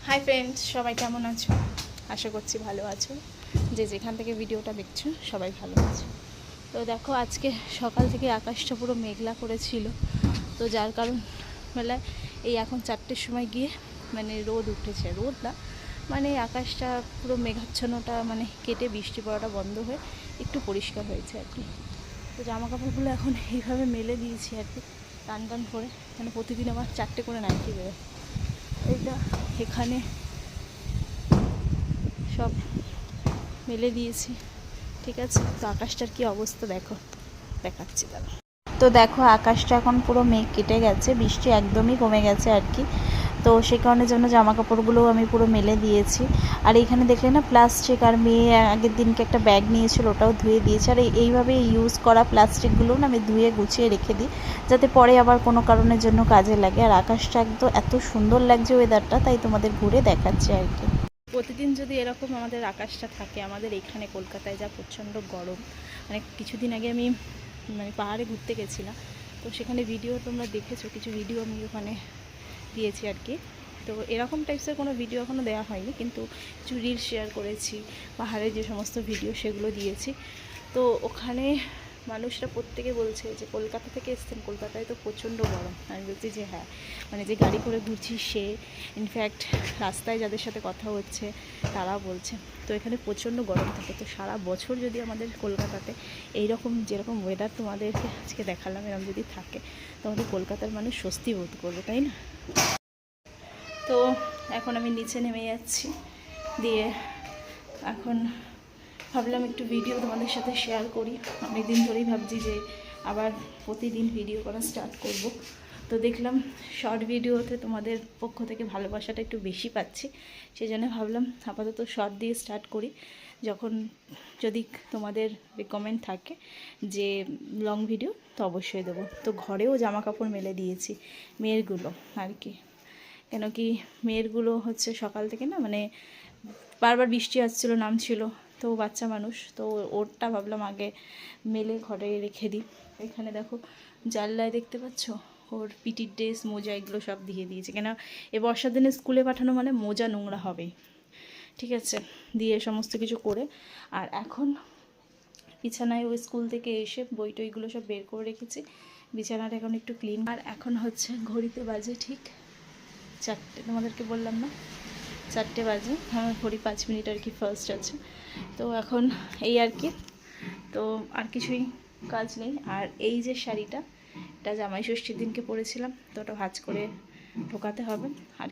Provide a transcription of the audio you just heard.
Hi friends, সবাই কেমন আছো? আশা করছি ভালো আছো। যে যেখান থেকে ভিডিওটা দেখছো সবাই ভালো আছো। তো দেখো, আজকে সকাল থেকে আকাশটা পুরো মেঘলা করেছিল, তো যার কারণ বেলায় এই এখন 4টের সময় গিয়ে মানে রোদ উঠেছে। রোদ না, মানে আকাশটা পুরো মেঘাচ্ছন্নটা মানে কেটে বৃষ্টি পড়াটা বন্ধ হয়ে একটু পরিষ্কার হয়েছে আর কি। তো জামা কাপড়গুলো এখন এইভাবে মেলে দিয়েছি আর কি, টান টান করে। মানে প্রতিদিন আমার 4টে করে নাইটি বেরোয়। এইটা এখানে সব মেলে দিয়েছি, ঠিক আছে। তো আকাশটার কি অবস্থা দেখো, দেখাচ্ছি তাহলে। তো দেখো, আকাশটা এখন পুরো মেঘ কেটে গেছে, বৃষ্টি একদমই কমে গেছে আর কি। তো সে কারণের জন্য জামা কাপড়গুলোও আমি পুরো মেলে দিয়েছি। আর এইখানে দেখলে না, প্লাস্টিক, আর মেয়ে আগের দিনকে একটা ব্যাগ নিয়েছিল, ওটাও ধুয়ে দিয়েছি। আর এইভাবে ইউজ করা প্লাস্টিকগুলোও না আমি ধুয়ে গুছিয়ে রেখে দিই, যাতে পরে আবার কোনো কারণের জন্য কাজে লাগে। আর আকাশটা একদম এত সুন্দর লাগছে ওয়েদারটা, তাই তোমাদের ঘুরে দেখাচ্ছে আর কি। প্রতিদিন যদি এরকম আমাদের আকাশটা থাকে, আমাদের এখানে কলকাতায় যা প্রচণ্ড গরম। মানে কিছুদিন আগে আমি মানে পাহাড়ে ঘুরতে গেছিলাম, তো সেখানে ভিডিও তোমরা দেখেছো, কিছু ভিডিও আমি ওখানে দিয়েছি আর কি। তো এরকম টাইপসের কোনো ভিডিও এখনও দেওয়া হয়নি, কিন্তু কিছু রিল শেয়ার করেছি, পাহাড়ে যে সমস্ত ভিডিও সেগুলো দিয়েছি। তো ওখানে মানুষরা প্রত্যেকে বলছে যে কলকাতা থেকে এসছেন, কলকাতায় তো প্রচণ্ড গরম। আমি বলছি যে হ্যাঁ, মানে যে গাড়ি করে ঘুরছি সে, ইনফ্যাক্ট রাস্তায় যাদের সাথে কথা হচ্ছে তারা বলছে তো এখানে প্রচণ্ড গরম থাকে। তো সারা বছর যদি আমাদের কলকাতাতে এইরকম যেরকম ওয়েদার তোমাদেরকে আজকে দেখালাম, এরকম যদি থাকে, তোমাদের কলকাতার মানুষ স্বস্তি বোধ করবে, তাই না? তো এখন আমি নিচে নেমে যাচ্ছি, দিয়ে এখন ভাবলাম একটু ভিডিও তোমাদের সাথে শেয়ার করি। অনেক দিন ধরেই ভাবছি যে আবার প্রতিদিন ভিডিও করা স্টার্ট করব। তো দেখলাম শর্ট ভিডিওতে তোমাদের পক্ষ থেকে ভালোবাসাটা একটু বেশি পাচ্ছি, সেই জন্য ভাবলাম আপাতত শর্ট দিয়ে স্টার্ট করি। যখন যদি তোমাদের রিকমেন্ড থাকে যে লং ভিডিও, তো অবশ্যই দেবো। তো ঘরেও জামা কাপড় মেলে দিয়েছি, মেয়েরগুলো আর কি। কেন কি, মেয়েরগুলো হচ্ছে সকাল থেকে না, মানে বারবার বৃষ্টি আসছিলো, নামছিল, তো বাচ্চা মানুষ, তো ওরটা ভাবলাম আগে মেলে ঘরে রেখে দিই। এখানে দেখো জানলায় দেখতে পাচ্ছ, ওর পিটির ড্রেস, মোজা, এগুলো সব দিয়ে দিয়েছে। কেন, এ বর্ষার দিনে স্কুলে পাঠানো মানে মোজা নোংরা হবেই, ঠিক আছে। দিয়ে সমস্ত কিছু করে, আর এখন বিছানায় ওই স্কুল থেকে এসে বই টইগুলো সব বের করে রেখেছি, বিছানাটা এখন একটু ক্লিন। আর এখন হচ্ছে ঘড়িতে বাজে ঠিক 4টে, তোমাদেরকে বললাম না 4টে বাজে, আমার ঘড়ি 5 মিনিট আর কি ফার্স্ট আছে। তো এখন এই আর কি, তো আর কিছুই কাজ নেই। আর এই যে শাড়িটা, এটা জামাই ষষ্ঠীর দিনকে পরেছিলাম, তো ওটা ভাঁজ করে ঢোকাতে হবে। আর